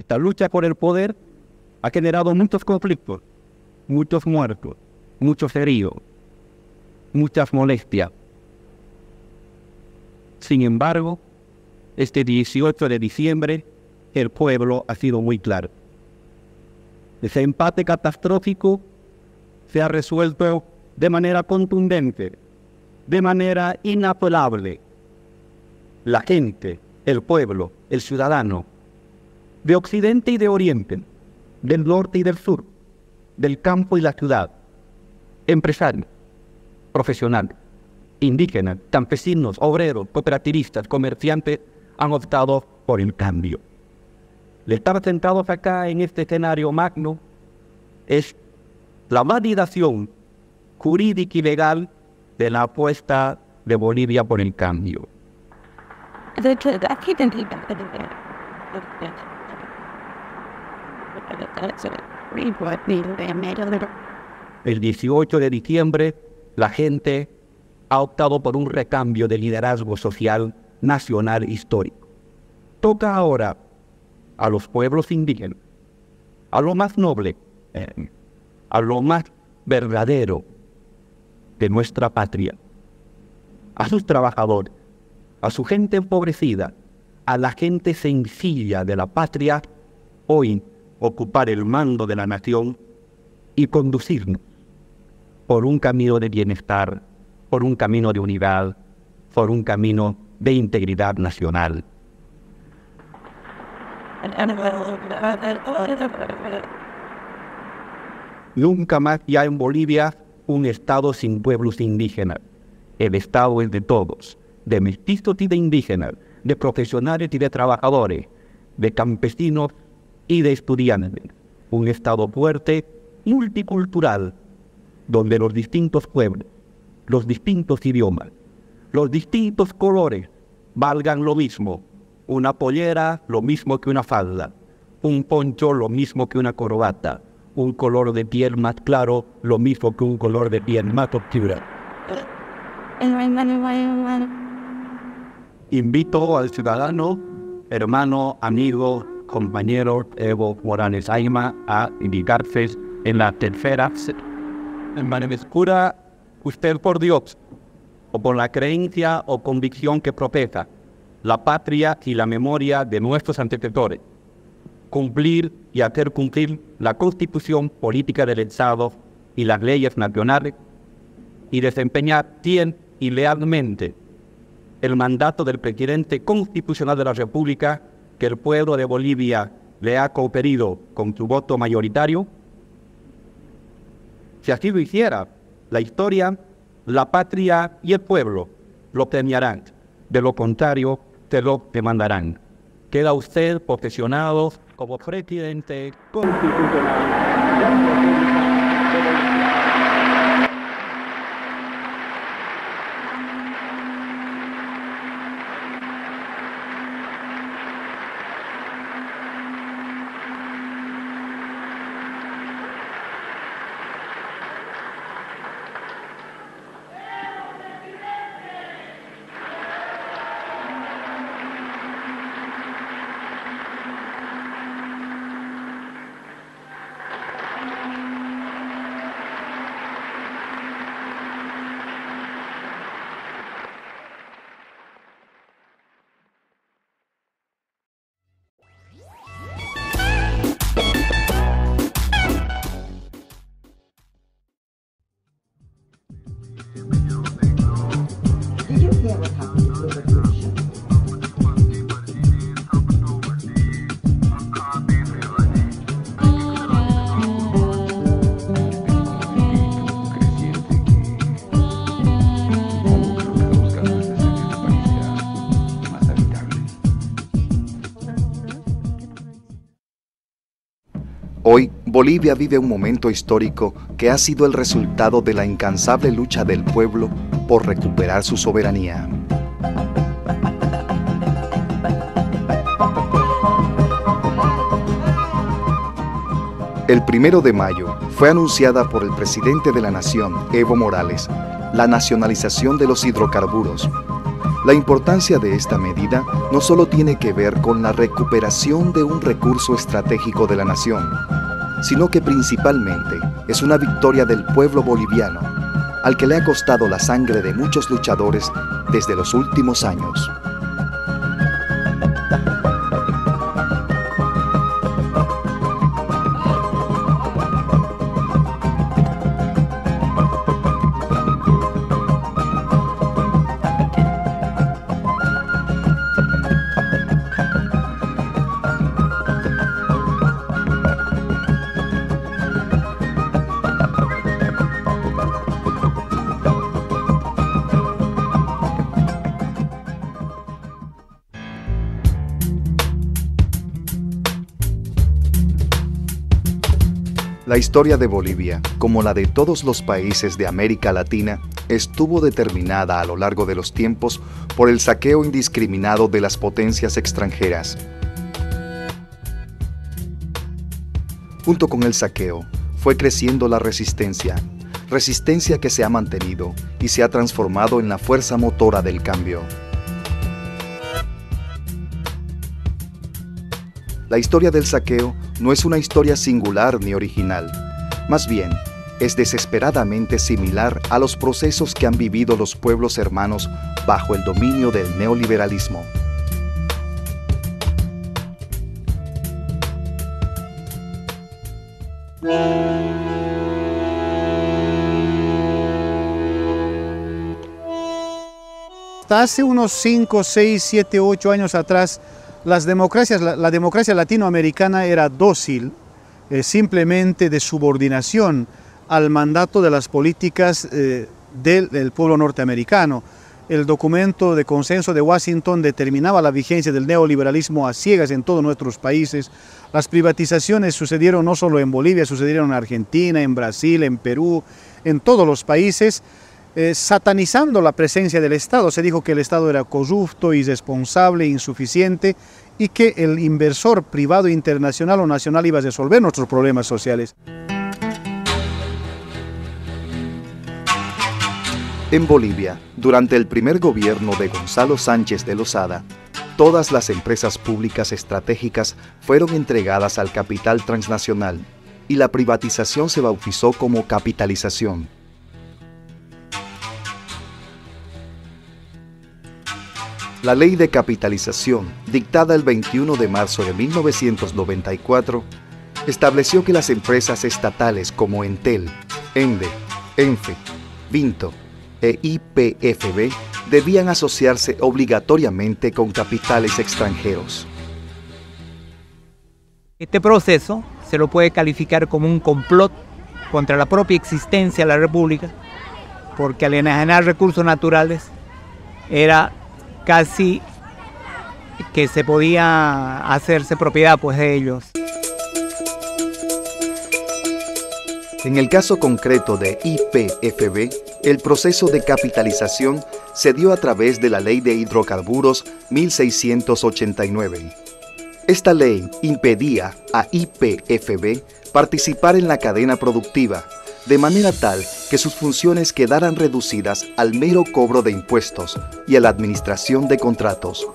Esta lucha por el poder ha generado muchos conflictos, muchos muertos, muchos heridos, muchas molestias. Sin embargo, este 18 de diciembre, el pueblo ha sido muy claro. Ese empate catastrófico se ha resuelto de manera contundente, de manera inapelable. La gente, el pueblo, el ciudadano, de Occidente y de Oriente, del norte y del sur, del campo y la ciudad, empresarios, profesionales, indígenas, campesinos, obreros, cooperativistas, comerciantes, han optado por el cambio. El estar sentados acá en este escenario magno es la validación jurídica y legal de la apuesta de Bolivia por el cambio. El 18 de diciembre, la gente ha optado por un recambio de liderazgo social nacional histórico. Toca ahora a los pueblos indígenas, a lo más noble, a lo más verdadero de nuestra patria, a sus trabajadores, a su gente empobrecida, a la gente sencilla de la patria, hoy ocupar el mando de la nación y conducirnos por un camino de bienestar, por un camino de unidad, por un camino de integridad nacional. Nunca más ya en Bolivia un Estado sin pueblos indígenas. El Estado es de todos, de mestizos y de indígenas, de profesionales y de trabajadores, de campesinos y de estudiantes. Un Estado fuerte, multicultural, donde los distintos pueblos, los distintos idiomas, los distintos colores valgan lo mismo. Una pollera lo mismo que una falda, un poncho lo mismo que una corbata, un color de piel más claro lo mismo que un color de piel más oscura. Invito al ciudadano, hermano, amigo, compañero Evo Morales Ayma a indicarse en la tercera. Hermano, ¿me cura usted por Dios o por la creencia o convicción que profesa la patria y la memoria de nuestros antecesores, cumplir y hacer cumplir la Constitución política del Estado y las leyes nacionales y desempeñar bien y lealmente el mandato del presidente constitucional de la República que el pueblo de Bolivia le ha conferido con su voto mayoritario? Si así lo hiciera, la historia, la patria y el pueblo lo premiarán. De lo contrario, se lo demandarán. Queda usted posesionado como presidente constitucional de la República de Bolivia. Hoy, Bolivia vive un momento histórico que ha sido el resultado de la incansable lucha del pueblo por recuperar su soberanía. El 1 de mayo fue anunciada por el presidente de la Nación, Evo Morales, la nacionalización de los hidrocarburos, La importancia de esta medida no solo tiene que ver con la recuperación de un recurso estratégico de la nación, sino que principalmente es una victoria del pueblo boliviano, al que le ha costado la sangre de muchos luchadores desde los últimos años. La historia de Bolivia, como la de todos los países de América Latina, estuvo determinada a lo largo de los tiempos por el saqueo indiscriminado de las potencias extranjeras. Junto con el saqueo, fue creciendo la resistencia que se ha mantenido y se ha transformado en la fuerza motora del cambio. La historia del saqueo no es una historia singular ni original, más bien es desesperadamente similar a los procesos que han vivido los pueblos hermanos bajo el dominio del neoliberalismo. Hasta hace unos 5, 6, 7, 8 años atrás, la democracia latinoamericana era dócil, simplemente de subordinación al mandato de las políticas del pueblo norteamericano. El documento de consenso de Washington determinaba la vigencia del neoliberalismo a ciegas en todos nuestros países. Las privatizaciones sucedieron no solo en Bolivia, sucedieron en Argentina, en Brasil, en Perú, en todos los países, satanizando la presencia del Estado. Se dijo que el Estado era corrupto, irresponsable, insuficiente y que el inversor privado internacional o nacional iba a resolver nuestros problemas sociales. En Bolivia, durante el primer gobierno de Gonzalo Sánchez de Lozada, todas las empresas públicas estratégicas fueron entregadas al capital transnacional y la privatización se bautizó como capitalización. La ley de capitalización, dictada el 21 de marzo de 1994, estableció que las empresas estatales como Entel, Ende, Enfe, Vinto e YPFB debían asociarse obligatoriamente con capitales extranjeros. Este proceso se lo puede calificar como un complot contra la propia existencia de la República, porque al enajenar recursos naturales era casi que se podía hacerse propiedad pues de ellos. En el caso concreto de YPFB, el proceso de capitalización se dio a través de la Ley de Hidrocarburos 1689. Esta ley impedía a YPFB participar en la cadena productiva, de manera tal que sus funciones quedaran reducidas al mero cobro de impuestos y a la administración de contratos.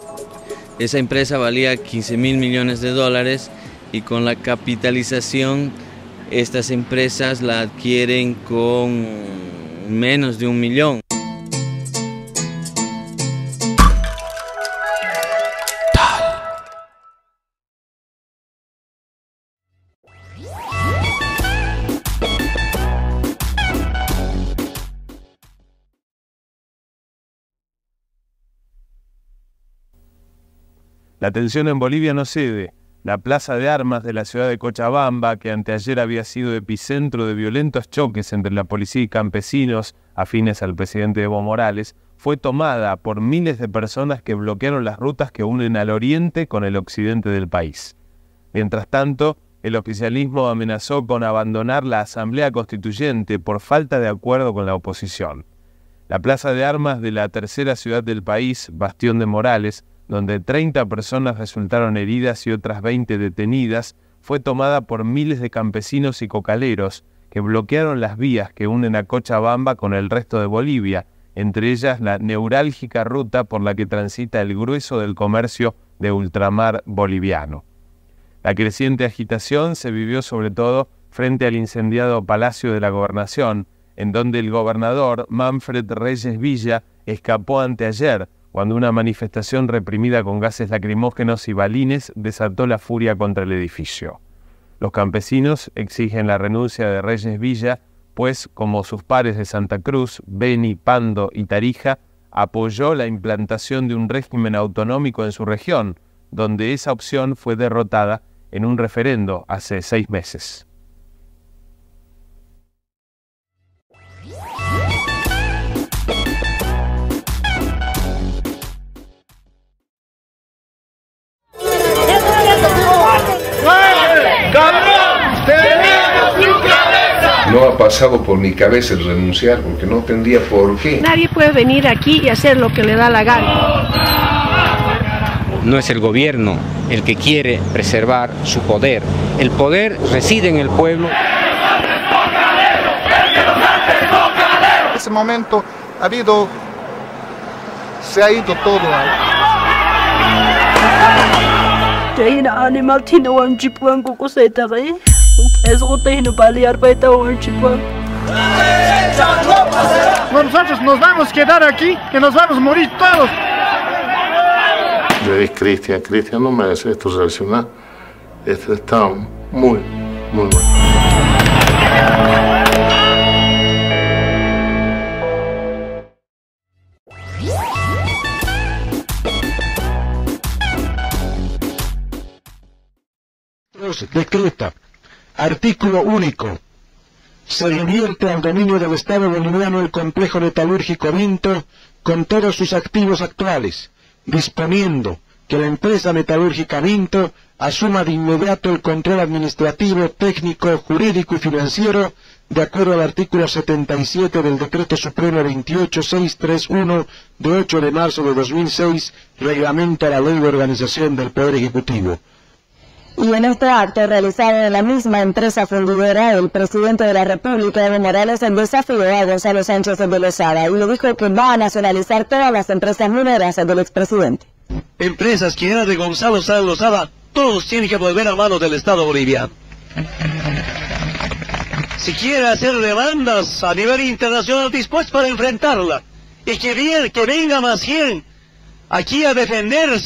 Esa empresa valía 15.000 millones de dólares y con la capitalización estas empresas la adquieren con menos de 1 millón. La tensión en Bolivia no cede. La plaza de armas de la ciudad de Cochabamba, que anteayer había sido epicentro de violentos choques entre la policía y campesinos afines al presidente Evo Morales, fue tomada por miles de personas que bloquearon las rutas que unen al oriente con el occidente del país. Mientras tanto, el oficialismo amenazó con abandonar la Asamblea Constituyente por falta de acuerdo con la oposición. La plaza de armas de la tercera ciudad del país, Bastión de Morales, donde 30 personas resultaron heridas y otras 20 detenidas, fue tomada por miles de campesinos y cocaleros que bloquearon las vías que unen a Cochabamba con el resto de Bolivia entre ellas la neurálgica ruta por la que transita el grueso del comercio de ultramar boliviano. La creciente agitación se vivió sobre todo frente al incendiado Palacio de la Gobernación, en donde el gobernador Manfred Reyes Villa escapó anteayer, cuando una manifestación reprimida con gases lacrimógenos y balines desató la furia contra el edificio. Los campesinos exigen la renuncia de Reyes Villa, pues, como sus pares de Santa Cruz, Beni, Pando y Tarija, apoyó la implantación de un régimen autonómico en su región, donde esa opción fue derrotada en un referendo hace 6 meses. No ha pasado por mi cabeza el renunciar porque no tendría por qué. Nadie puede venir aquí y hacer lo que le da la gana. No es el gobierno el que quiere preservar su poder. El poder reside en el pueblo. En ese momento se ha ido todo. Nosotros nos vamos a quedar aquí, que nos vamos a morir todos. Yo dije, Cristian no merece esto reaccionar. Esto está muy mal. Decreta, artículo único, se revierte al dominio del Estado boliviano el complejo metalúrgico Vinto con todos sus activos actuales, disponiendo que la empresa metalúrgica Vinto asuma de inmediato el control administrativo, técnico, jurídico y financiero de acuerdo al artículo 77 del Decreto Supremo 28631 de 8 de marzo de 2006, reglamento a la Ley de Organización del Poder Ejecutivo. Y en este acto realizado en la misma empresa fundidora, el presidente de la República, Evo Morales, desafió a Gonzalo Sánchez de Lozada y le dijo que va a nacionalizar todas las empresas mineras del expresidente. Empresas que eran de Gonzalo Sánchez de Lozada, todos tienen que volver a manos del Estado boliviano. Si quiere hacer demandas a nivel internacional, dispuesto para enfrentarla. Y que venga más bien aquí a defender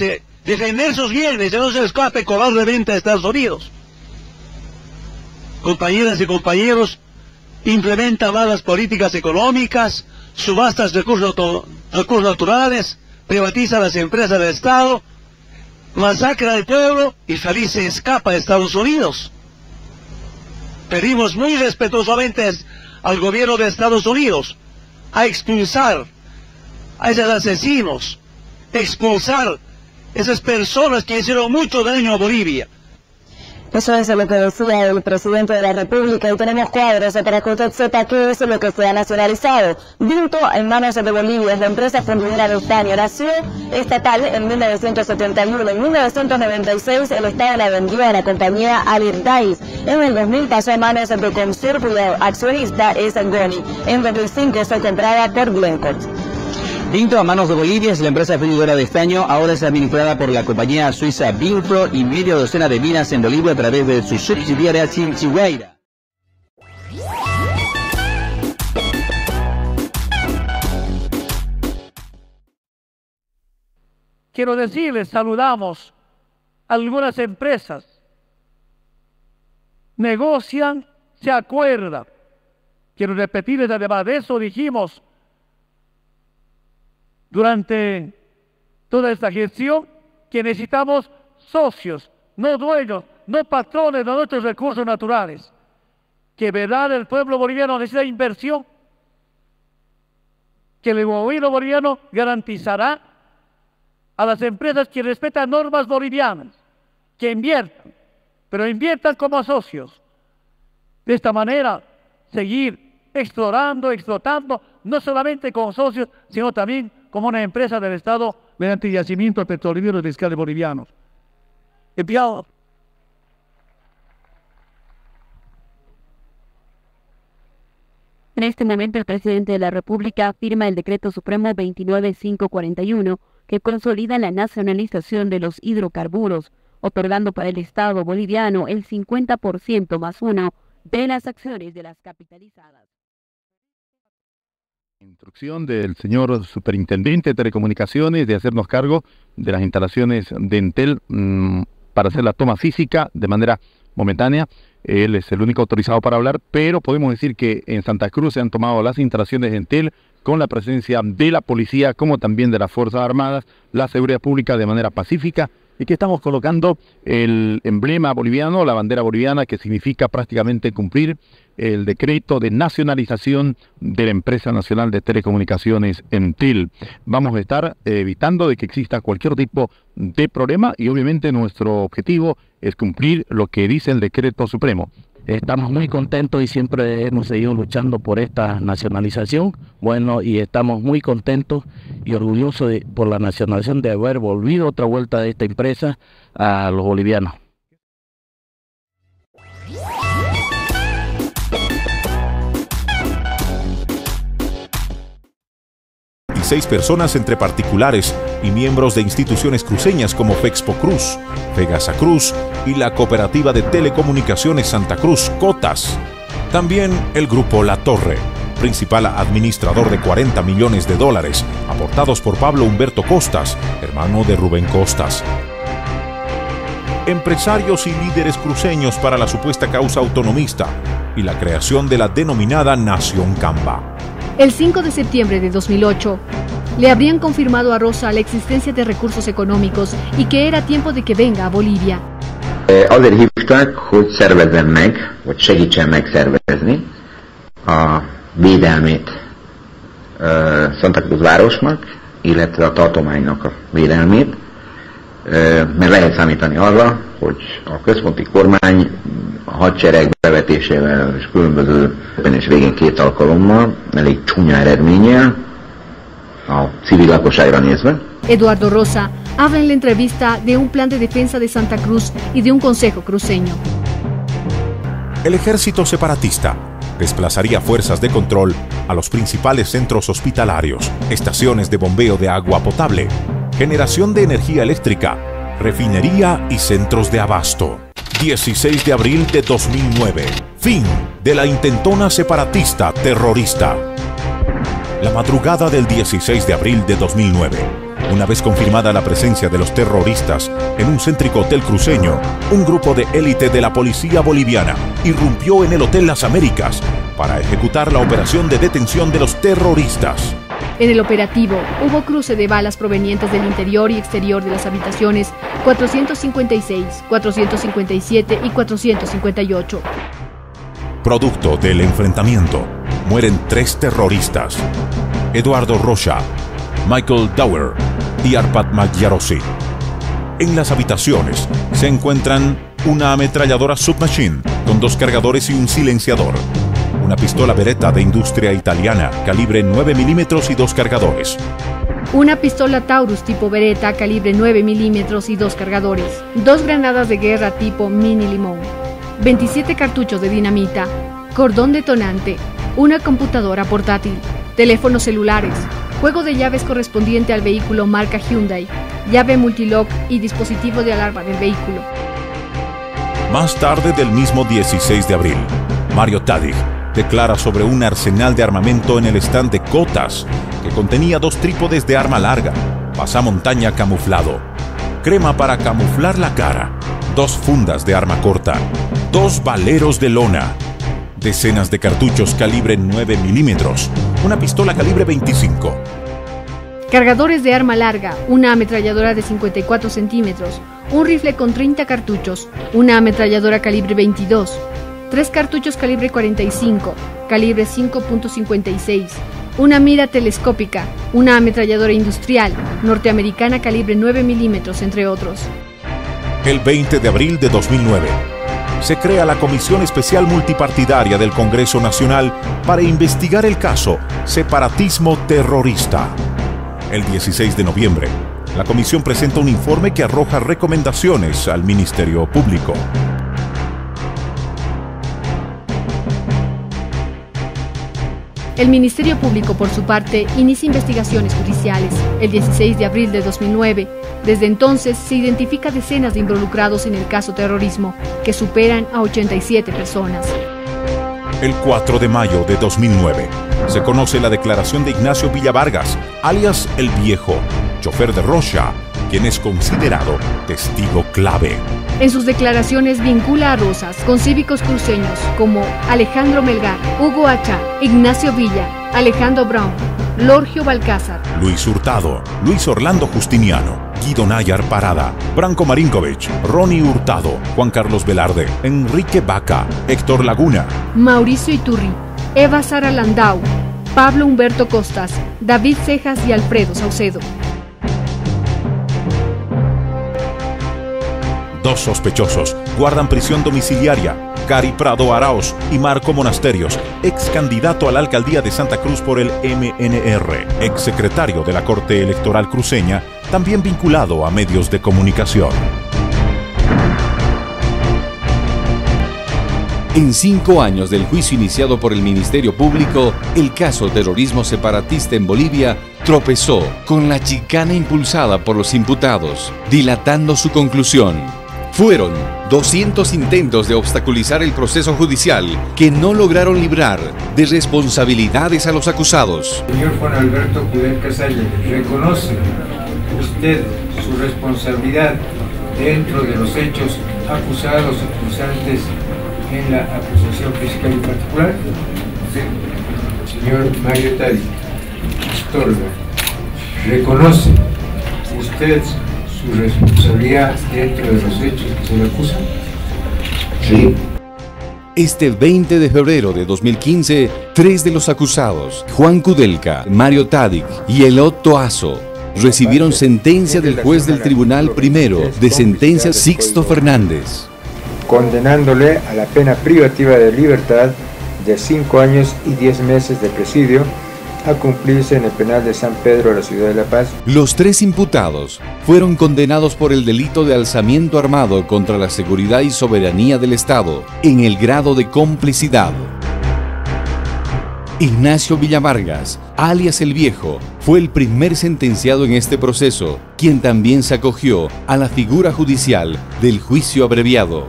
sus bienes y no se escape cobardemente a Estados Unidos. Compañeras y compañeros, implementa malas políticas económicas, subastas recursos naturales, privatiza las empresas del Estado, masacra al pueblo y feliz se escapa a Estados Unidos. Pedimos muy respetuosamente al gobierno de Estados Unidos a expulsar a esos asesinos, expulsar esas personas que hicieron mucho daño a Bolivia. Eso es lo que decía el presidente de la República y tenemos cuadros para que usted sepa qué es lo que se ha nacionalizado. Vinto en manos de Bolivia es la empresa fundidora de estaño. Nació estatal en 1971. En 1996 el Estado la vendió a la compañía Alirtais. En el 2000 pasó a manos de Comsur, cuyo accionista es Goni. En 2005 fue comprada por Glencore. Vinto a manos de Bolivia es la empresa fundidora de estaño, ahora es administrada por la compañía suiza Vinpro y media docena de minas en Bolivia a través de su subsidiaria Chinchigueira. Quiero decirles, saludamos a algunas empresas, negocian, se acuerdan. Quiero repetirles además de eso, dijimos durante toda esta gestión que necesitamos socios, no dueños, no patrones de nuestros recursos naturales. Que verdad el pueblo boliviano necesita inversión, que el gobierno boliviano garantizará a las empresas que respetan normas bolivianas, que inviertan, pero inviertan como socios. De esta manera, seguir explorando, explotando, no solamente con socios, sino también como una empresa del Estado mediante yacimientos petrolíferos y fiscales bolivianos. Enviado. En este momento, el presidente de la República firma el Decreto Supremo 29541, que consolida la nacionalización de los hidrocarburos, otorgando para el Estado boliviano el 50% más uno de las acciones de las capitalizadas. Instrucción del señor superintendente de telecomunicaciones de hacernos cargo de las instalaciones de Entel para hacer la toma física de manera momentánea. Él es el único autorizado para hablar, pero podemos decir que en Santa Cruz se han tomado las instalaciones de Entel con la presencia de la policía como también de las Fuerzas Armadas, la seguridad pública de manera pacífica, y que estamos colocando el emblema boliviano, la bandera boliviana, que significa prácticamente cumplir el decreto de nacionalización de la empresa nacional de telecomunicaciones Entel. Vamos a estar evitando de que exista cualquier tipo de problema y obviamente nuestro objetivo es cumplir lo que dice el decreto supremo. Estamos muy contentos y siempre hemos seguido luchando por esta nacionalización. Bueno, y estamos muy contentos y orgullosos por la nacionalización de haber volvido otra vuelta de esta empresa a los bolivianos. 6 personas entre particulares y miembros de instituciones cruceñas como Fexpo Cruz, Fegasa Cruz y la Cooperativa de Telecomunicaciones Santa Cruz, COTAS. También el Grupo La Torre, principal administrador de $40 millones aportados por Pablo Humberto Costas, hermano de Rubén Costas. Empresarios y líderes cruceños para la supuesta causa autonomista y la creación de la denominada Nación Camba. El 5 de septiembre de 2008, le habrían confirmado a Rosa la existencia de recursos económicos y que era tiempo de que venga a Bolivia. Azért hívtak, hogy szervezzen meg, vagy segítsen megszervezni a védelmét Santa Cruz városnak, illetve a tartománynak a védelmét, mert lehet számítani arra, hogy a központi kormány a hadsereg bevetésével és különböző és végén 2 alkalommal elég csúnya eredménnyel a civil lakosságra nézve. Eduardo Rosa habla en la entrevista de un plan de defensa de Santa Cruz y de un consejo cruceño. El ejército separatista desplazaría fuerzas de control a los principales centros hospitalarios, estaciones de bombeo de agua potable, generación de energía eléctrica, refinería y centros de abasto. 16 de abril de 2009. Fin de la intentona separatista terrorista. La madrugada del 16 de abril de 2009, una vez confirmada la presencia de los terroristas en un céntrico hotel cruceño, un grupo de élite de la policía boliviana irrumpió en el Hotel Las Américas para ejecutar la operación de detención de los terroristas. En el operativo hubo cruce de balas provenientes del interior y exterior de las habitaciones 456, 457 y 458. Producto del enfrentamiento, mueren 3 terroristas: Eduardo Rocha, Michael Dauer y Arpad Magyarossi. En las habitaciones se encuentran una ametralladora submachine con 2 cargadores y un silenciador, una pistola Beretta de industria italiana calibre 9 milímetros y 2 cargadores, una pistola Taurus tipo Beretta calibre 9 milímetros y 2 cargadores, 2 granadas de guerra tipo Mini Limón, 27 cartuchos de dinamita, cordón detonante, una computadora portátil, teléfonos celulares, juego de llaves correspondiente al vehículo marca Hyundai, llave multilock y dispositivo de alarma del vehículo. Más tarde del mismo 16 de abril, Mario Tadig declara sobre un arsenal de armamento en el stand de COTAS que contenía 2 trípodes de arma larga, pasamontaña camuflado, crema para camuflar la cara, 2 fundas de arma corta, 2 valeros de lona, decenas de cartuchos calibre 9 milímetros, una pistola calibre 25. Cargadores de arma larga, una ametralladora de 54 centímetros, un rifle con 30 cartuchos, una ametralladora calibre 22, 3 cartuchos calibre 45, calibre 5.56, una mira telescópica, una ametralladora industrial, norteamericana calibre 9 milímetros, entre otros. El 20 de abril de 2009, se crea la Comisión Especial Multipartidaria del Congreso Nacional para investigar el caso separatismo terrorista. El 16 de noviembre, la comisión presenta un informe que arroja recomendaciones al Ministerio Público. El Ministerio Público, por su parte, inicia investigaciones judiciales el 16 de abril de 2009. Desde entonces se identifica decenas de involucrados en el caso terrorismo, que superan a 87 personas. El 4 de mayo de 2009 se conoce la declaración de Ignacio Villavargas, alias El Viejo, chofer de Rocha, quien es considerado testigo clave. En sus declaraciones vincula a Rosas con cívicos cruceños como Alejandro Melgar, Hugo Achá, Ignacio Villa, Alejandro Brown, Lorgio Balcázar, Luis Hurtado, Luis Orlando Justiniano, Guido Nayar Parada, Branko Marinkovic, Ronnie Hurtado, Juan Carlos Velarde, Enrique Vaca, Héctor Laguna, Mauricio Iturri, Eva Sara Landau, Pablo Humberto Costas, David Cejas y Alfredo Saucedo. Dos sospechosos guardan prisión domiciliaria: Cari Prado Arauz y Marco Monasterios, ex candidato a la alcaldía de Santa Cruz por el MNR, ex secretario de la Corte Electoral cruceña, también vinculado a medios de comunicación. En 5 años del juicio iniciado por el Ministerio Público, el caso terrorismo separatista en Bolivia tropezó con la chicana impulsada por los imputados, dilatando su conclusión. Fueron 200 intentos de obstaculizar el proceso judicial que no lograron librar de responsabilidades a los acusados. Señor Juan Alberto Kudelka Salle, ¿reconoce usted su responsabilidad dentro de los hechos acusados o acusantes en la acusación fiscal en particular? Sí. Señor Mario Tadi Astorga, ¿reconoce usted su responsabilidad dentro de los hechos que se le acusan? Sí. Este 20 de febrero de 2015, 3 de los acusados, Juan Kudelka, Mario Tadic y Elot Toazo, recibieron sentencia del juez del Tribunal Primero de Sentencia Sixto Fernández, condenándole a la pena privativa de libertad de 5 años y 10 meses de presidio a cumplirse en el penal de San Pedro de la ciudad de La Paz. Los 3 imputados fueron condenados por el delito de alzamiento armado contra la seguridad y soberanía del Estado en el grado de complicidad. Ignacio Villavargas, alias El Viejo, fue el primer sentenciado en este proceso, quien también se acogió a la figura judicial del juicio abreviado.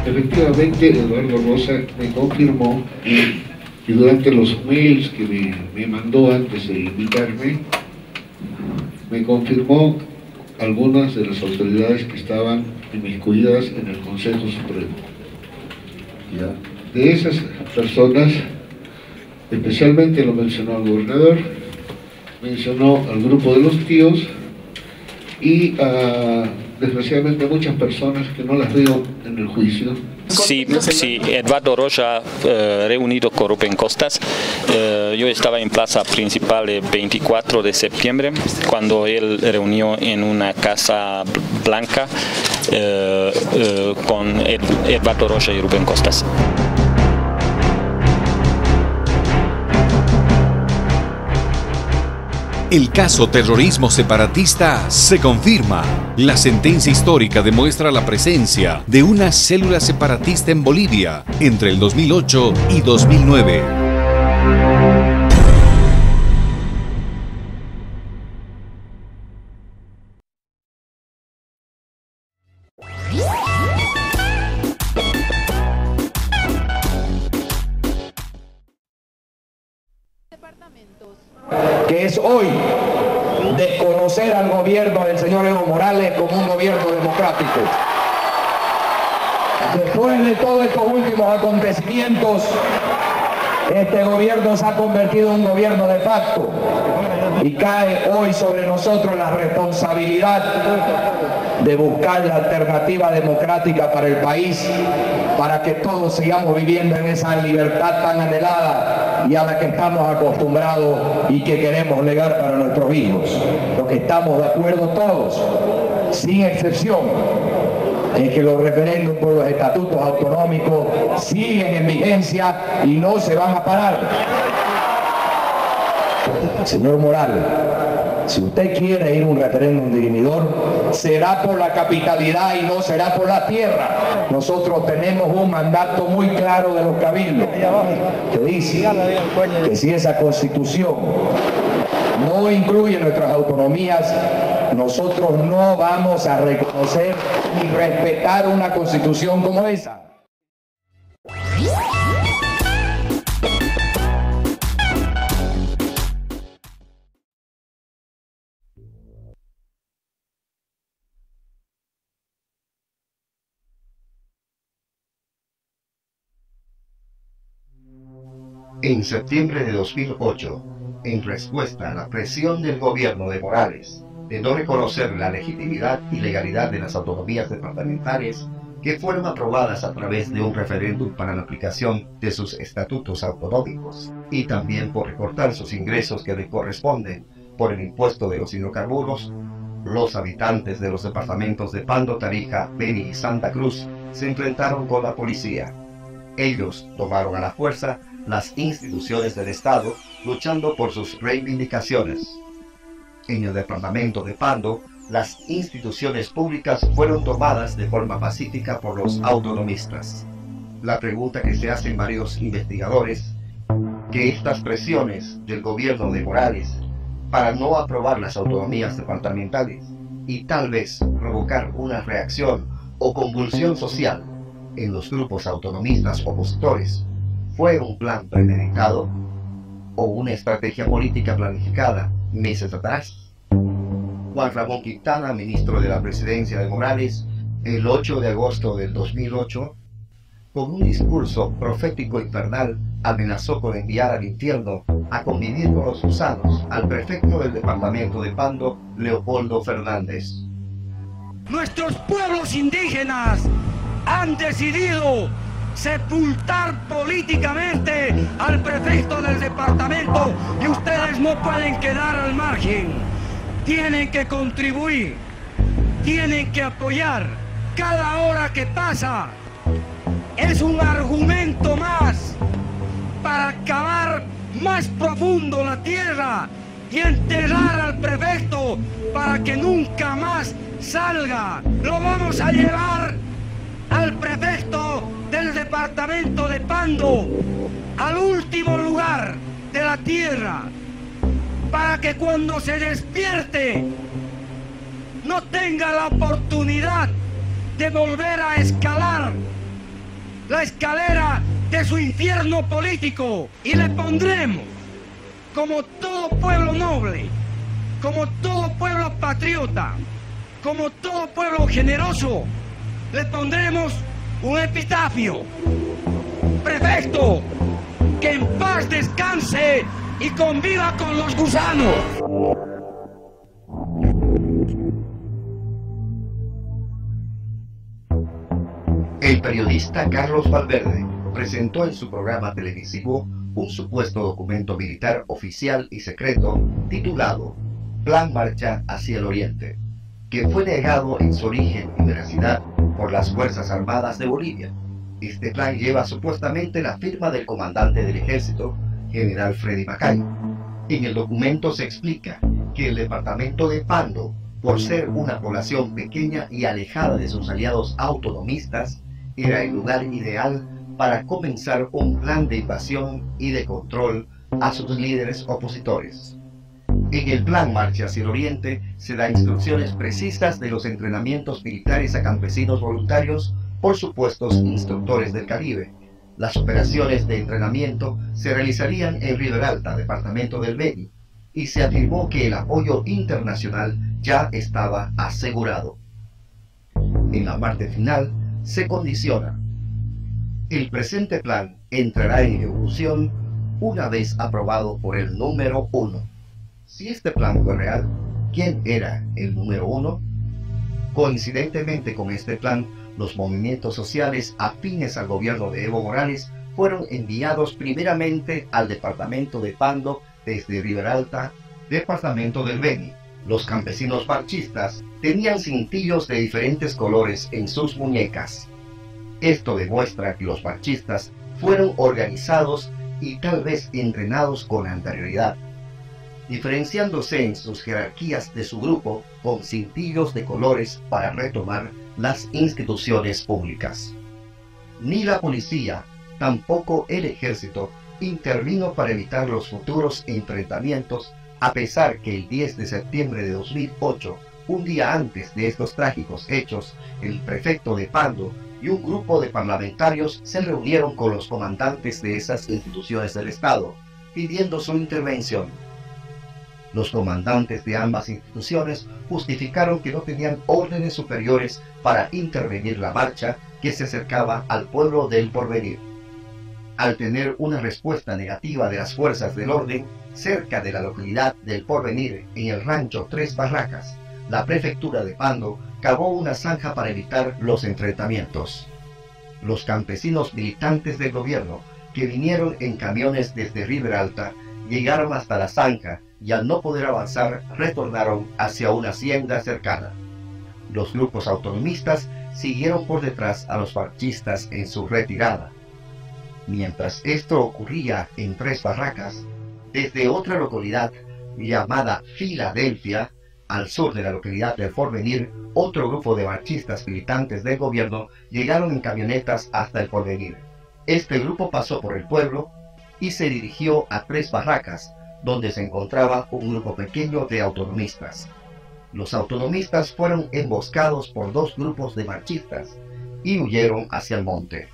Efectivamente, Eduardo Rosa me confirmó que durante los mails que me mandó antes de invitarme, me confirmó algunas de las autoridades que estaban inmiscuidas en el Consejo Supremo. ¿Ya? De esas personas, especialmente lo mencionó el gobernador, mencionó al grupo de los tíos y desgraciadamente muchas personas que no las veo en el juicio. Sí, Eduardo Rocha reunido con Rubén Costas. Yo estaba en Plaza Principal el 24 de septiembre, cuando él reunió en una casa blanca con Eduardo Rocha y Rubén Costas. El caso terrorismo separatista se confirma. La sentencia histórica demuestra la presencia de una célula separatista en Bolivia entre el 2008 y 2009. Que es hoy desconocer al gobierno del señor Evo Morales como un gobierno democrático. Después de todos estos últimos acontecimientos, este gobierno se ha convertido en un gobierno de facto y cae hoy sobre nosotros la responsabilidad de buscar la alternativa democrática para el país, para que todos sigamos viviendo en esa libertad tan anhelada y a la que estamos acostumbrados y que queremos legar para nuestros hijos. Lo que estamos de acuerdo todos, sin excepción, es que los referéndums por los estatutos autonómicos siguen en vigencia y no se van a parar. Señor Morales, Si usted quiere ir a un referéndum dirimidor, será por la capitalidad y no será por la tierra. Nosotros tenemos un mandato muy claro de los cabildos que dice que si esa constitución no incluye nuestras autonomías, nosotros no vamos a reconocer ni respetar una constitución como esa. En septiembre de 2008, en respuesta a la presión del gobierno de Morales de no reconocer la legitimidad y legalidad de las autonomías departamentales que fueron aprobadas a través de un referéndum para la aplicación de sus estatutos autonómicos, y también por recortar sus ingresos que le corresponden por el impuesto de los hidrocarburos, los habitantes de los departamentos de Pando, Tarija, Beni y Santa Cruz se enfrentaron con la policía. Ellos tomaron a la fuerza las instituciones del Estado, luchando por sus reivindicaciones. En el departamento de Pando, las instituciones públicas fueron tomadas de forma pacífica por los autonomistas. La pregunta que se hacen varios investigadores, que estas presiones del gobierno de Morales para no aprobar las autonomías departamentales y tal vez provocar una reacción o convulsión social en los grupos autonomistas opositores, ¿fue un plan premeditado o una estrategia política planificada meses atrás? Juan Ramón Quintana, ministro de la presidencia de Morales, el 8 de agosto del 2008, con un discurso profético infernal, amenazó con enviar al infierno a convivir con los gusanos al prefecto del departamento de Pando, Leopoldo Fernández. Nuestros pueblos indígenas han decidido sepultar políticamente al prefecto del departamento y ustedes no pueden quedar al margen. Tienen que contribuir, tienen que apoyar. Cada hora que pasa es un argumento más para cavar más profundo la tierra y enterrar al prefecto para que nunca más salga. Lo vamos a llevar al prefecto del departamento de Pando al último lugar de la tierra, para que cuando se despierte no tenga la oportunidad de volver a escalar la escalera de su infierno político. Y le pondremos, como todo pueblo noble, como todo pueblo patriota, como todo pueblo generoso, le pondremos un epitafio: prefecto, que en paz descanse y conviva con los gusanos. El periodista Carlos Valverde presentó en su programa televisivo un supuesto documento militar oficial y secreto titulado Plan Marcha hacia el Oriente, que fue negado en su origen y veracidad por las Fuerzas Armadas de Bolivia. Este plan lleva supuestamente la firma del comandante del ejército, general Freddy Macay. En el documento se explica que el departamento de Pando, por ser una población pequeña y alejada de sus aliados autonomistas, era el lugar ideal para comenzar un plan de invasión y de control a sus líderes opositores. En el plan Marcha hacia el Oriente se da instrucciones precisas de los entrenamientos militares a campesinos voluntarios por supuestos instructores del Caribe. Las operaciones de entrenamiento se realizarían en Riberalta, departamento del Beni, y se afirmó que el apoyo internacional ya estaba asegurado. En la parte final se condiciona: el presente plan entrará en ejecución una vez aprobado por el número 1. Si este plan fue real, ¿quién era el número 1? Coincidentemente con este plan, los movimientos sociales afines al gobierno de Evo Morales fueron enviados primeramente al departamento de Pando desde Riberalta, departamento del Beni. Los campesinos marchistas tenían cintillos de diferentes colores en sus muñecas. Esto demuestra que los marchistas fueron organizados y tal vez entrenados con anterioridad. diferenciándose en sus jerarquías de su grupo con cintillos de colores para retomar las instituciones públicas. Ni la policía, tampoco el ejército, intervino para evitar los futuros enfrentamientos, a pesar que el 10 de septiembre de 2008, un día antes de estos trágicos hechos, el prefecto de Pando y un grupo de parlamentarios se reunieron con los comandantes de esas instituciones del Estado, pidiendo su intervención. Los comandantes de ambas instituciones justificaron que no tenían órdenes superiores para intervenir la marcha que se acercaba al pueblo del Porvenir. Al tener una respuesta negativa de las fuerzas del orden, cerca de la localidad del Porvenir, en el rancho Tres Barracas, la prefectura de Pando cavó una zanja para evitar los enfrentamientos. Los campesinos militantes del gobierno, que vinieron en camiones desde Riberalta, llegaron hasta la zanja y al no poder avanzar retornaron hacia una hacienda cercana. Los grupos autonomistas siguieron por detrás a los marchistas en su retirada. Mientras esto ocurría en Tres Barracas, desde otra localidad llamada Filadelfia, al sur de la localidad del Porvenir, otro grupo de marchistas militantes del gobierno llegaron en camionetas hasta el Porvenir. Este grupo pasó por el pueblo y se dirigió a Tres Barracas, donde se encontraba un grupo pequeño de autonomistas. Los autonomistas fueron emboscados por dos grupos de marchistas y huyeron hacia el monte.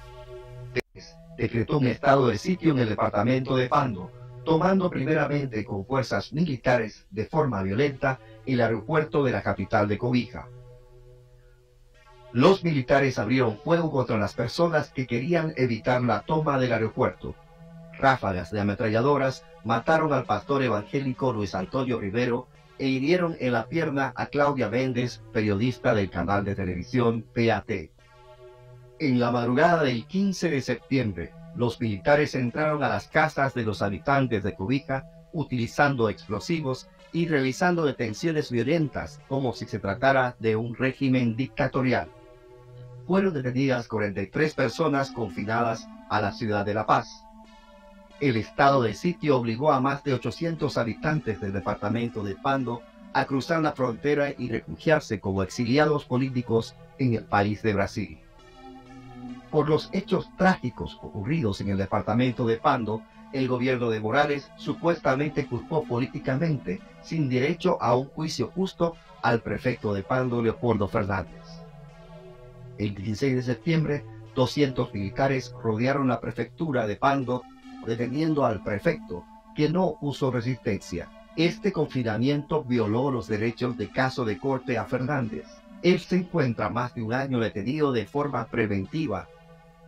Decretó un estado de sitio en el departamento de Pando, tomando primeramente con fuerzas militares de forma violenta el aeropuerto de la capital de Cobija. Los militares abrieron fuego contra las personas que querían evitar la toma del aeropuerto. Ráfagas de ametralladoras mataron al pastor evangélico Luis Antonio Rivero e hirieron en la pierna a Claudia Méndez, periodista del canal de televisión PAT. En la madrugada del 15 de septiembre, los militares entraron a las casas de los habitantes de Cobija utilizando explosivos y realizando detenciones violentas como si se tratara de un régimen dictatorial. Fueron detenidas 43 personas confinadas a la ciudad de La Paz. El estado de sitio obligó a más de 800 habitantes del departamento de Pando a cruzar la frontera y refugiarse como exiliados políticos en el país de Brasil. Por los hechos trágicos ocurridos en el departamento de Pando, el gobierno de Morales supuestamente culpó políticamente, sin derecho a un juicio justo, al prefecto de Pando, Leopoldo Fernández. El 16 de septiembre, 200 militares rodearon la prefectura de Pando, deteniendo al prefecto, que no opuso resistencia. Este confinamiento violó los derechos de caso de corte a Fernández. Él se encuentra más de un año detenido de forma preventiva,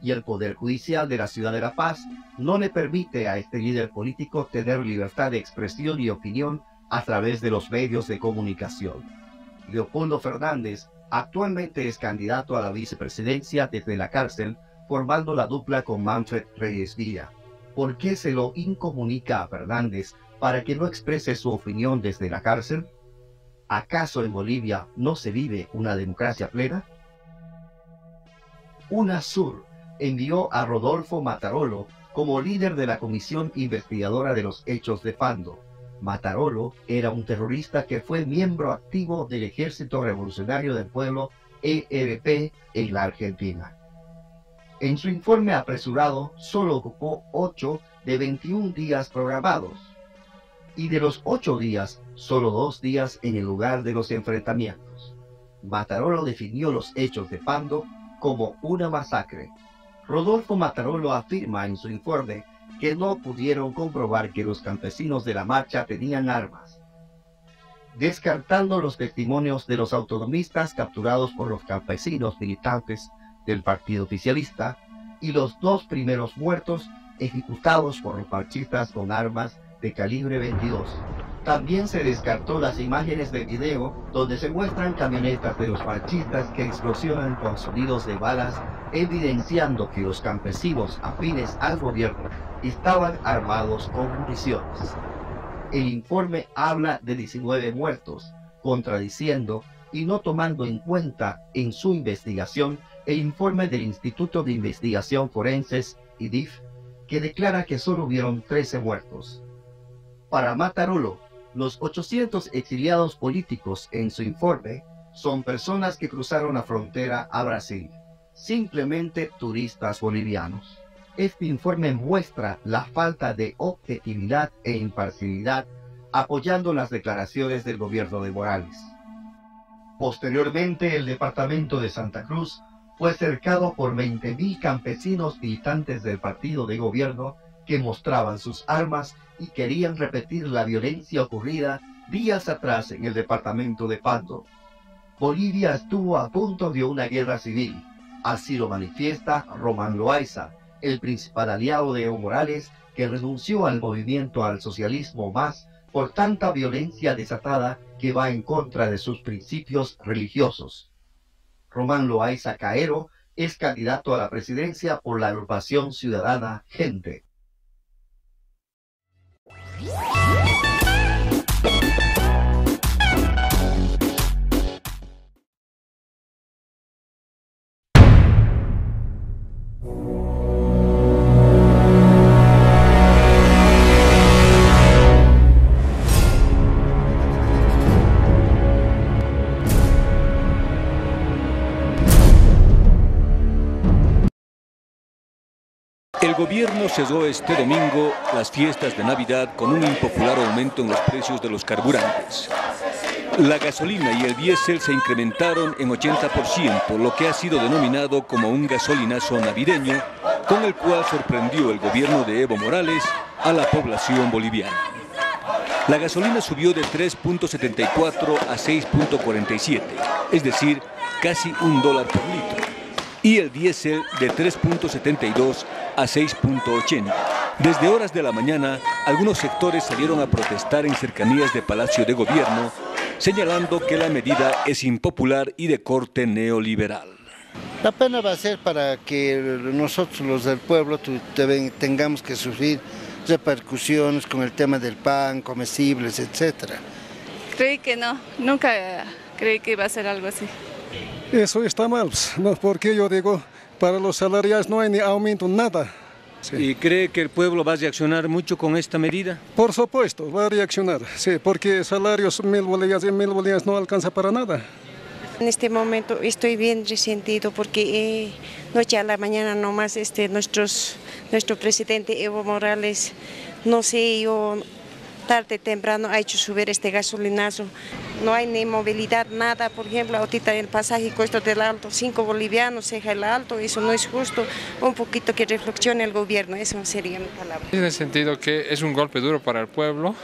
y el Poder Judicial de la ciudad de La Paz no le permite a este líder político tener libertad de expresión y opinión a través de los medios de comunicación. Leopoldo Fernández actualmente es candidato a la vicepresidencia desde la cárcel, formando la dupla con Manfred Reyes Villa. ¿Por qué se lo incomunica a Fernández para que no exprese su opinión desde la cárcel? ¿Acaso en Bolivia no se vive una democracia plena? UNASUR envió a Rodolfo Matarolo como líder de la comisión investigadora de los hechos de Pando. Matarolo era un terrorista que fue miembro activo del Ejército Revolucionario del Pueblo, ERP, en la Argentina. En su informe apresurado solo ocupó 8 de 21 días programados, y de los 8 días, solo 2 días en el lugar de los enfrentamientos. Matarolo definió los hechos de Pando como una masacre. Rodolfo Matarolo afirma en su informe que no pudieron comprobar que los campesinos de la marcha tenían armas. Descartando los testimonios de los autonomistas capturados por los campesinos militantes del partido oficialista y los 2 primeros muertos ejecutados por los marchistas con armas de calibre 22. También se descartó las imágenes de video donde se muestran camionetas de los marchistas que explosionan con sonidos de balas, evidenciando que los campesinos afines al gobierno estaban armados con municiones. El informe habla de 19 muertos, contradiciendo y no tomando en cuenta en su investigación el informe del Instituto de Investigación Forenses, IDIF, que declara que solo hubieron 13 muertos. Para Matarolo, Los 800 exiliados políticos en su informe son personas que cruzaron la frontera a Brasil, simplemente turistas bolivianos. Este informe muestra la falta de objetividad e imparcialidad apoyando las declaraciones del gobierno de Morales. Posteriormente, el departamento de Santa Cruz fue cercado por 20.000 campesinos militantes del partido de gobierno que mostraban sus armas y querían repetir la violencia ocurrida días atrás en el departamento de Pasto. Bolivia estuvo a punto de una guerra civil, así lo manifiesta Román Loaiza, el principal aliado de Evo Morales, que renunció al movimiento al socialismo más por tanta violencia desatada que va en contra de sus principios religiosos. Román Loaiza Caero es candidato a la presidencia por la agrupación ciudadana Gente. El gobierno cerró este domingo las fiestas de Navidad con un impopular aumento en los precios de los carburantes. La gasolina y el diésel se incrementaron en 80%, lo que ha sido denominado como un gasolinazo navideño, con el cual sorprendió el gobierno de Evo Morales a la población boliviana. La gasolina subió de 3.74 a 6.47, es decir, casi $1 por litro, y el diésel de 3.72 a 6.80. Desde horas de la mañana, algunos sectores salieron a protestar en cercanías de Palacio de Gobierno, señalando que la medida es impopular y de corte neoliberal. La pena va a ser para que nosotros los del pueblo tengamos que sufrir repercusiones con el tema del pan, comestibles, etc. Creí que no, nunca creí que iba a ser algo así. Eso está mal, no, porque yo digo, para los salarios no hay ni aumento, nada. Sí. ¿Y cree que el pueblo va a reaccionar mucho con esta medida? Por supuesto, va a reaccionar, sí, porque salarios 1.000 bolivianos y 1.000 bolivianos no alcanza para nada. En este momento estoy bien resentido porque noche a la mañana nomás nuestro presidente Evo Morales, no sé, tarde temprano ha hecho subir este gasolinazo. No hay ni movilidad, nada. Por ejemplo, ahorita el pasaje cuesta del alto 5 bolivianos, ceja el alto, eso no es justo. Un poquito que reflexione el gobierno, eso sería mi palabra. En el sentido que es un golpe duro para el pueblo,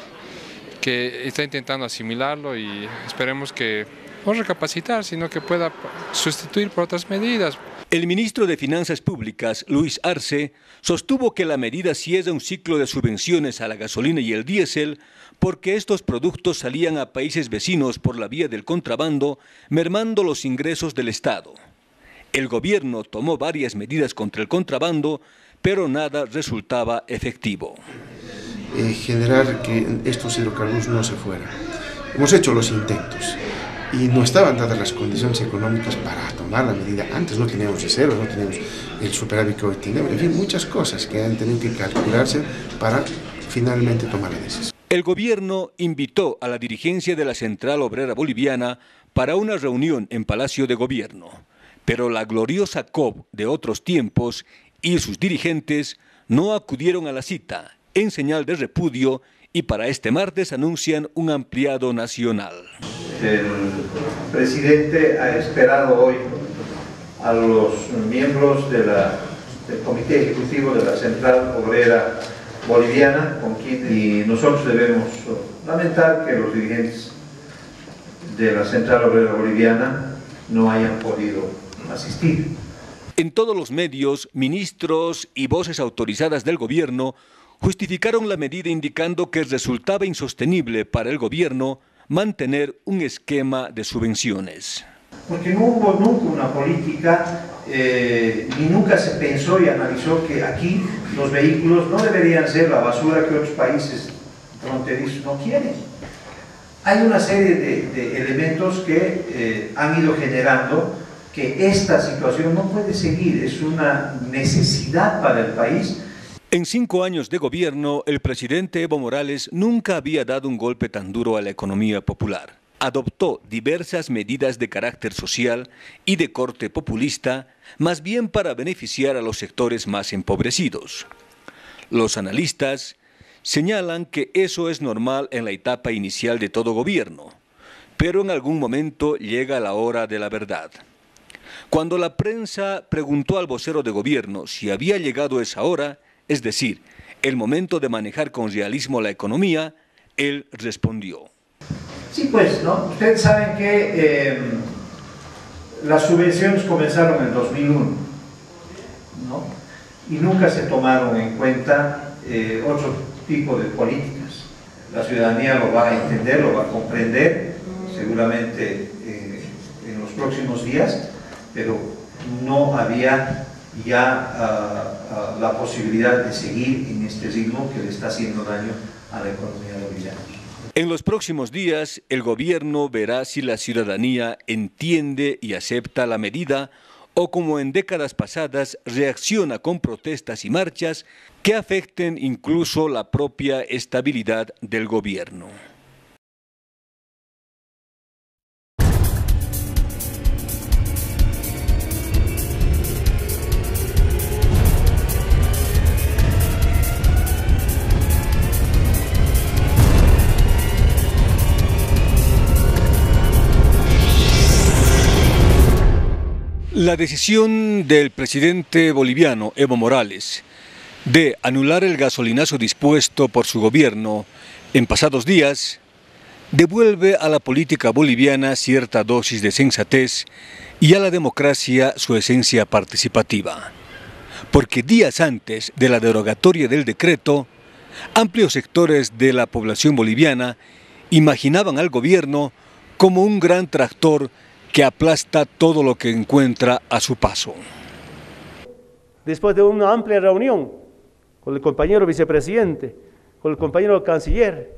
que está intentando asimilarlo y esperemos que no recapacitar, sino que pueda sustituir por otras medidas. El ministro de Finanzas Públicas, Luis Arce, sostuvo que la medida cierra un ciclo de subvenciones a la gasolina y el diésel porque estos productos salían a países vecinos por la vía del contrabando, mermando los ingresos del Estado. El gobierno tomó varias medidas contra el contrabando, pero nada resultaba efectivo. Generar que estos hidrocarburos no se fueran. Hemos hecho los intentos. Y no estaban dadas las condiciones económicas para tomar la medida. Antes no teníamos reservas, no teníamos el superávit que hoy tenemos, en fin, muchas cosas que han tenido que calcularse para finalmente tomar la decisión. El gobierno invitó a la dirigencia de la Central Obrera Boliviana para una reunión en Palacio de Gobierno, pero la gloriosa COB de otros tiempos y sus dirigentes no acudieron a la cita en señal de repudio y para este martes anuncian un ampliado nacional. El presidente ha esperado hoy a los miembros del Comité Ejecutivo de la Central Obrera Boliviana, con quien y nosotros debemos lamentar que los dirigentes de la Central Obrera Boliviana no hayan podido asistir. En todos los medios, ministros y voces autorizadas del gobierno justificaron la medida indicando que resultaba insostenible para el gobierno mantener un esquema de subvenciones. Porque no hubo nunca una política, ni nunca se pensó y analizó que aquí los vehículos no deberían ser la basura que otros países fronterizos no quieren. Hay una serie de elementos que han ido generando que esta situación no puede seguir, es una necesidad para el país. En 5 años de gobierno, el presidente Evo Morales nunca había dado un golpe tan duro a la economía popular. Adoptó diversas medidas de carácter social y de corte populista, más bien para beneficiar a los sectores más empobrecidos. Los analistas señalan que eso es normal en la etapa inicial de todo gobierno, pero en algún momento llega la hora de la verdad. Cuando la prensa preguntó al vocero de gobierno si había llegado esa hora, es decir, el momento de manejar con realismo la economía, él respondió. Sí, pues, ¿no? Ustedes saben que las subvenciones comenzaron en 2001, ¿no? Y nunca se tomaron en cuenta otro tipo de políticas. La ciudadanía lo va a entender, lo va a comprender, seguramente en los próximos días, pero no había ya la posibilidad de seguir en este ritmo que le está haciendo daño a la economía boliviana. En los próximos días, el gobierno verá si la ciudadanía entiende y acepta la medida o, como en décadas pasadas, reacciona con protestas y marchas que afecten incluso la propia estabilidad del gobierno. La decisión del presidente boliviano Evo Morales de anular el gasolinazo dispuesto por su gobierno en pasados días devuelve a la política boliviana cierta dosis de sensatez y a la democracia su esencia participativa. Porque días antes de la derogatoria del decreto, amplios sectores de la población boliviana imaginaban al gobierno como un gran tractor que aplasta todo lo que encuentra a su paso. Después de una amplia reunión con el compañero vicepresidente, con el compañero canciller,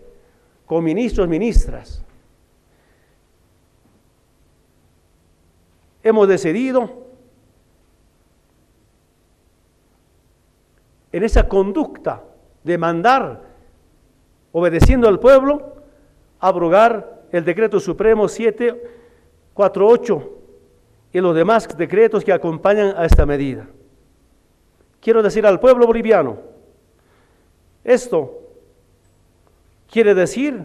con ministros, ministras, hemos decidido en esa conducta de mandar, obedeciendo al pueblo, abrogar el decreto supremo 748 y los demás decretos que acompañan a esta medida. Quiero decir al pueblo boliviano, esto quiere decir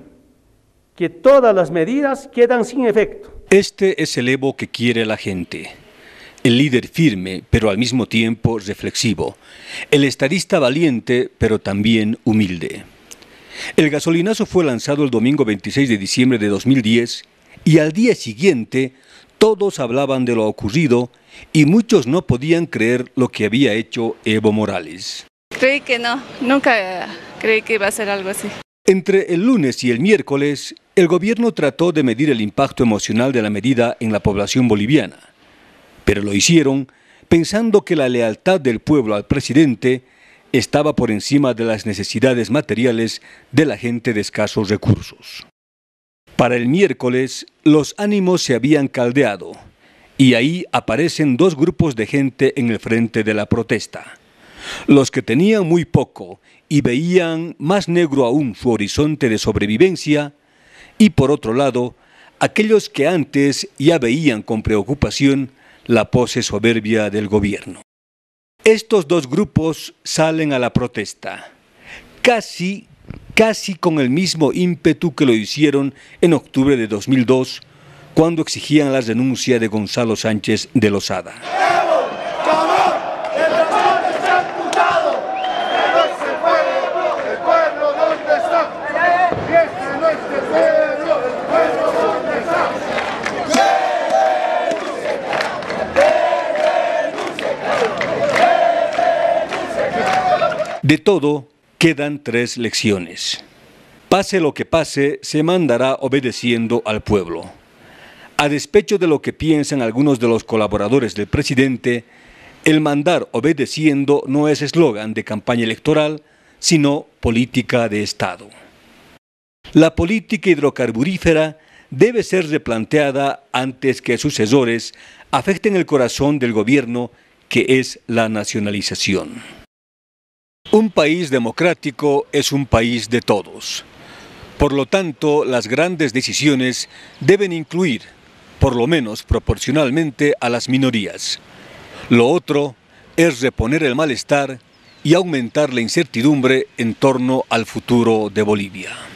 que todas las medidas quedan sin efecto. Este es el Evo que quiere la gente. El líder firme, pero al mismo tiempo reflexivo. El estadista valiente, pero también humilde. El gasolinazo fue lanzado el domingo 26 de diciembre de 2010 y al día siguiente todos hablaban de lo ocurrido y muchos no podían creer lo que había hecho Evo Morales. Creí que no, nunca creí que iba a ser algo así. Entre el lunes y el miércoles, el gobierno trató de medir el impacto emocional de la medida en la población boliviana, pero lo hicieron pensando que la lealtad del pueblo al presidente estaba por encima de las necesidades materiales de la gente de escasos recursos. Para el miércoles, los ánimos se habían caldeado, y ahí aparecen dos grupos de gente en el frente de la protesta. Los que tenían muy poco y veían más negro aún su horizonte de sobrevivencia, y por otro lado, aquellos que antes ya veían con preocupación la pose soberbia del gobierno. Estos dos grupos salen a la protesta, casi con el mismo ímpetu que lo hicieron en octubre de 2002, cuando exigían la renuncia de Gonzalo Sánchez de Lozada. De todo, quedan 3 lecciones. Pase lo que pase, se mandará obedeciendo al pueblo. A despecho de lo que piensan algunos de los colaboradores del presidente, el mandar obedeciendo no es eslogan de campaña electoral, sino política de Estado. La política hidrocarburífera debe ser replanteada antes que sucesores afecten el corazón del gobierno, que es la nacionalización. Un país democrático es un país de todos. Por lo tanto, las grandes decisiones deben incluir, por lo menos proporcionalmente, a las minorías. Lo otro es reponer el malestar y aumentar la incertidumbre en torno al futuro de Bolivia.